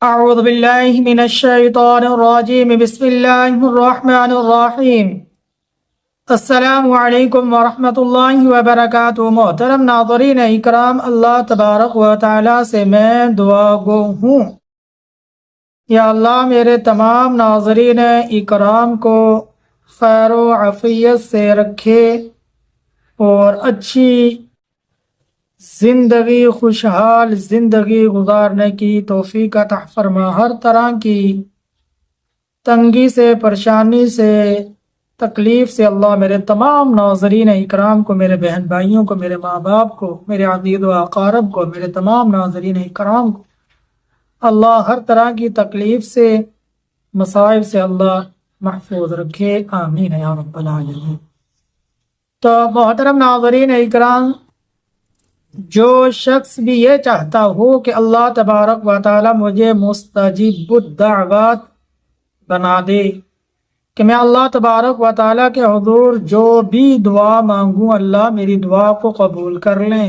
أعوذ بالله من الشيطان الرجيم بسم الله الرحمن الرحیم۔ السلام علیکم ورحمۃ اللہ وبرکاتہ۔ محترم ناظرین اکرام، اللہ تبارک و تعالی سے میں دعا گو ہوں، یا اللہ میرے تمام ناظرین اکرام کو خیر و عافیت سے رکھے اور اچھی زندگی، خوشحال زندگی گزارنے کی توفیق عطا فرما۔ ہر طرح کی تنگی سے، پریشانی سے، تکلیف سے اللہ میرے تمام ناظرین اکرام کو، میرے بہن بھائیوں کو، میرے ماں باپ کو، میرے عزیز و اقارب کو، میرے تمام ناظرین اکرام کو اللہ ہر طرح کی تکلیف سے، مصائب سے اللہ محفوظ رکھے، آمین یا رب العالمین۔ تو محترم ناظرین اکرام، جو شخص بھی یہ چاہتا ہو کہ اللہ تبارک و تعالی مجھے مستجیب الدعوات بنا دے، کہ میں اللہ تبارک و تعالی کے حضور جو بھی دعا مانگوں اللہ میری دعا کو قبول کر لیں،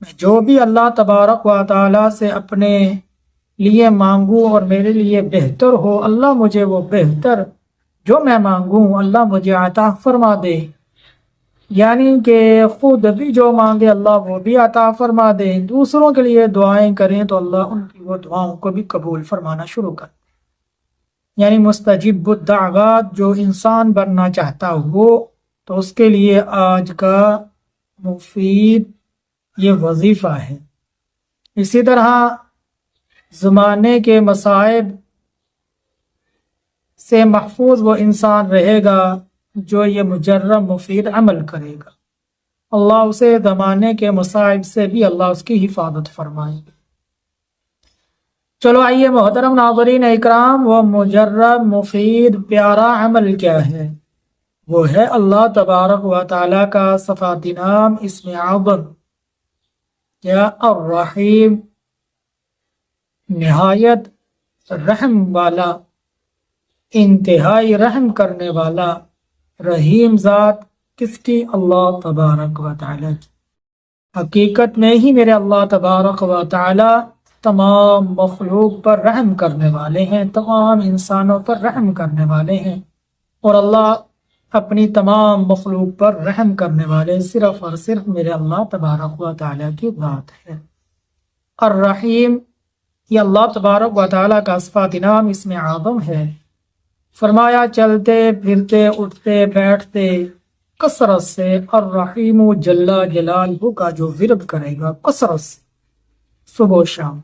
میں جو بھی اللہ تبارک و تعالی سے اپنے لیے مانگوں اور میرے لیے بہتر ہو، اللہ مجھے وہ بہتر جو میں مانگوں اللہ مجھے عطا فرما دے۔ یعنی کہ خود بھی جو مانگے اللہ وہ بھی عطا فرما دے، دوسروں کے لیے دعائیں کریں تو اللہ ان کی وہ دعاؤں کو بھی قبول فرمانا شروع کر۔ یعنی مستجیب الدعوات جو انسان بننا چاہتا ہو تو اس کے لیے آج کا مفید یہ وظیفہ ہے۔ اسی طرح زمانے کے مصائب سے محفوظ وہ انسان رہے گا جو یہ مجرب مفید عمل کرے گا، اللہ اسے زمانے کے مصائب سے بھی اللہ اس کی حفاظت فرمائے گا۔ چلو آئیے محترم ناظرین اکرام، وہ مجرب مفید پیارا عمل کیا ہے؟ وہ ہے اللہ تبارک و تعالی کا صفاتی نام اسم اعظم یا الرحیم، نہایت رحم والا، انتہائی رحم کرنے والا، رحیم ذات کس کی؟ اللہ تبارک و تعالی کی۔ حقیقت میں ہی میرے اللہ تبارک و تعالی تمام مخلوق پر رحم کرنے والے ہیں، تمام انسانوں پر رحم کرنے والے ہیں، اور اللہ اپنی تمام مخلوق پر رحم کرنے والے صرف اور صرف میرے اللہ تبارک و تعالی کی ذات ہے۔ الرحیم یہ اللہ تبارک و تعالی کا صفاتی نام اسم اعظم ہے۔ فرمایا چلتے پھرتے اٹھتے بیٹھتے کثرت سے الرحیم جل جلالہ کا جو ورد کرے گا کثرت سے، صبح و شام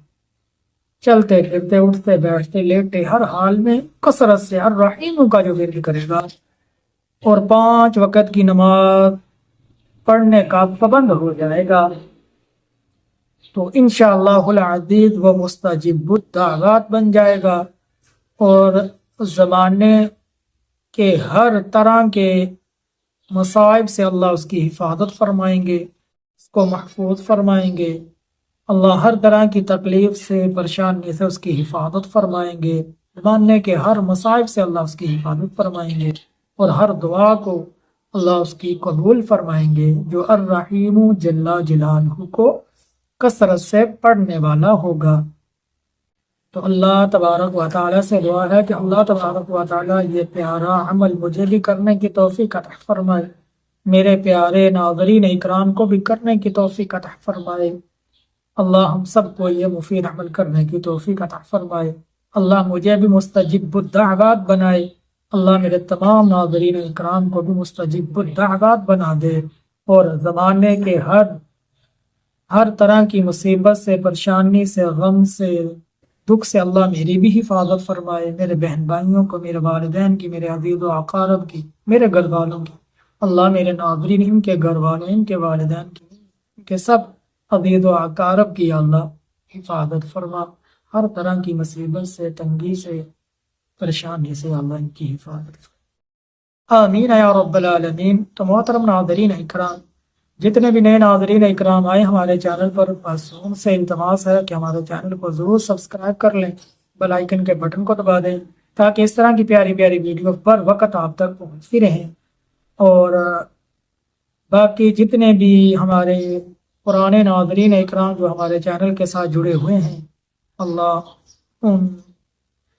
چلتے پھرتے اٹھتے بیٹھتے لیٹے ہر حال میں کثرت سے الرحیم کا جو ورد کرے گا، اور 5 وقت کی نماز پڑھنے کا پابند ہو جائے گا، تو انشاءاللہ العزیز وہ مستجیب الدعوات بن جائے گا، اور زمانے کے ہر طرح کے مصائب سے اللہ اس کی حفاظت فرمائیں گے، اس کو محفوظ فرمائیں گے، اللہ ہر طرح کی تکلیف سے، پریشانی سے اس کی حفاظت فرمائیں گے، زمانے کے ہر مصائب سے اللہ اس کی حفاظت فرمائیں گے، اور ہر دعا کو اللہ اس کی قبول فرمائیں گے جو الرحیم جل جلالہ کو کثرت سے پڑھنے والا ہوگا۔ تو اللہ تبارک و تعالی سے دعا ہے کہ اللہ تبارک و تعالی یہ پیارا عمل مجھے بھی کرنے کی توفیق عطا فرمائے، میرے پیارے ناظرین اکرام کو بھی کرنے کی توفیق عطا فرمائے، اللہ ہم سب کو یہ مفید عمل کرنے کی توفیق عطا فرمائے، اللہ مجھے بھی مستجیب الدعوات بنائے، اللہ میرے تمام ناظرین اکرام کو بھی مستجیب الدعوات بنا دے، اور زمانے کے ہر طرح کی مصیبت سے، پریشانی سے، غم سے، دکھ سے اللہ میری بھی حفاظت فرمائے، میرے بہن بھائیوں کو، میرے والدین کی، میرے عزیز و اقارب کی، میرے گھر والوں کی، اللہ میرے ناظرین ان کے گھر والوں، ان کے والدین کی، ان کے سب عزیز و اقارب کی اللہ حفاظت فرما، ہر طرح کی مصیبت سے، تنگی سے، پریشانی سے اللہ ان کی حفاظت فرما، آمین یا رب العالمین۔ تو محترم ناظرین اکرام، جتنے بھی نئے ناظرین اکرام آئے ہمارے چینل پر، بس ان سے التماس ہے کہ ہمارے چینل کو ضرور سبسکرائب کر لیں، بیل آئیکن کے بٹن کو دبا دیں، تاکہ اس طرح کی پیاری پیاری ویڈیو پر وقت آپ تک پہنچتی رہیں، اور باقی جتنے بھی ہمارے پرانے ناظرین اکرام جو ہمارے چینل کے ساتھ جڑے ہوئے ہیں، اللہ ان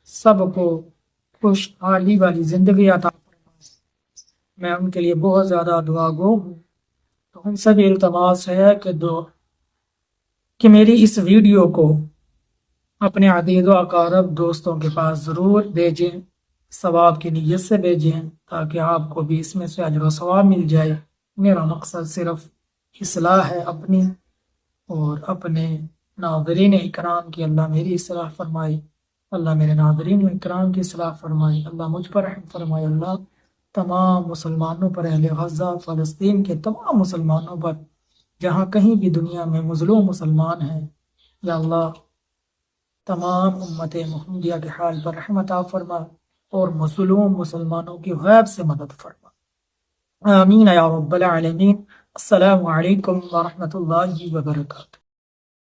سب کو خوشحالی والی زندگی عطا فرمائے۔ میں ان کے لیے بہت زیادہ دعا گو ہوں، تو ان سے بھی التماس ہے کہ میری اس ویڈیو کو اپنے عزیز و اقارب دوستوں کے پاس ضرور بھیجیں، ثواب کی نیت سے بھیجیں، تاکہ آپ کو بھی اس میں سے اجر و ثواب مل جائے۔ میرا مقصد صرف اصلاح ہے اپنی اور اپنے ناظرین اکرام کی۔ اللہ میری اصلاح فرمائے، اللہ میرے ناظرین اکرام کی اصلاح فرمائے، اللہ مجھ پر رحم فرمائے، اللہ تمام مسلمانوں پر، اہل غزہ فلسطین کے تمام مسلمانوں پر، جہاں کہیں بھی دنیا میں مظلوم مسلمان ہیں، یا اللہ تمام امت محمدیہ کے حال پر رحم عطا فرما اور مظلوم مسلمانوں کی غیب سے مدد فرما، آمین یا رب العالمین۔ السلام علیکم ورحمۃ اللہ وبرکاتہ۔